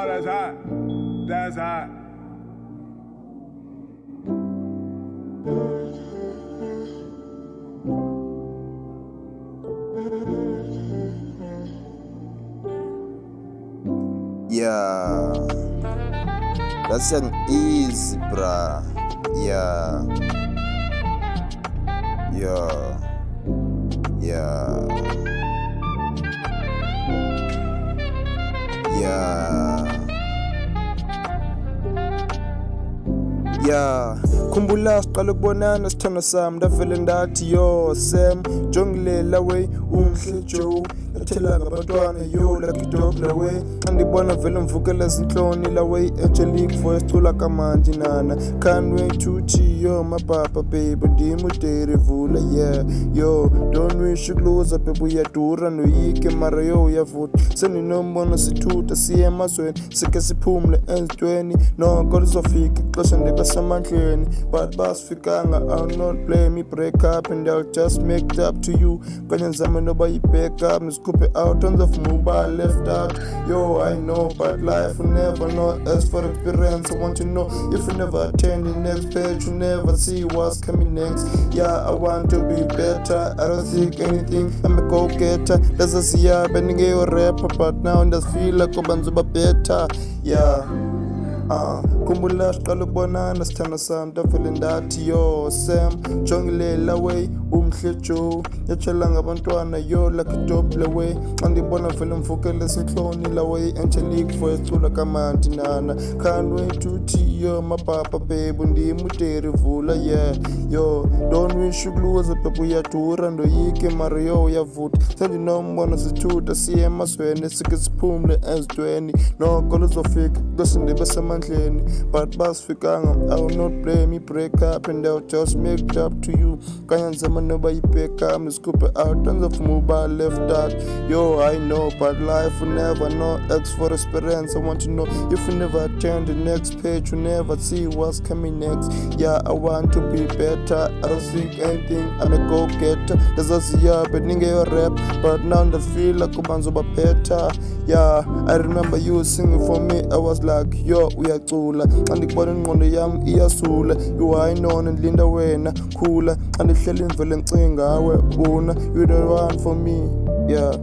Oh, that's hot. That's hot. Yeah, that's an easy, bruh. Yeah, yeah, yeah, yeah. Khumbula siqala ukubonana sithando sami ndavele ndathi yo Sam jongilela way umhle Joe yathela ngabantwana yo lucky dog la way xa ndibona vele mvukela zintloni la way angelic voice cula kamandi nana can't wait to see yo mapapa baby ndimudere vula yeah yo don't wish you close baby uyadura noyike mara yo uyavuta sendinombona sithutha siye emazweni sike siphumle ezintweni noko lizofika ixesha ndibesemandleni but basifikanga I'll not play me break up and I'll just make it up to you kanye nzame noba yi-back up nisikhuphe out on the mobile left out yo I know but life will never know as for experience I want to know if you never attend the next page you never see what's coming next yeah I want to be better I don't think anything I'm a go-getter ndaza siyabe ningeyo-rapper but now ndazifila koba nzoba better yeah khumbula siqala ukubonana sithando sami ndavele ndathi yo Sam jongilela way umhle Joe yatshela ngabantwana yo lucky dog la way xa ndibona vele mvukele esintloni la way angelic voice cula kamandi nana can't wait to see yo mapapa baby ndimudere vula yeah yo don't wish you close baby uyadura ndoyike mara yo uyavuta sendinombona sithutha siye emazweni sike siphumle ezintweni noko lizofika ixesha ndibesemandleni but basifikanga I will not play me break up and I'll just make it up to you kanye nzima noba yi-back up nisikhuphe out on the mobile left out yo I know but life will never know X for experience I want to know if you never attend the next page you never see what's coming next yeah I want to be better I don't think anything I'm a go-getter ndazaziyabe ningeyo-rap but now ndafila kuba nzoba better yeah I remember you singing for me I was like yo uyacula xa ndikubona ingqondo yam iyasula iwayinona ndilinda wena khula xa ndihleli ndivele ndicinga ngawe una you the one for me yeah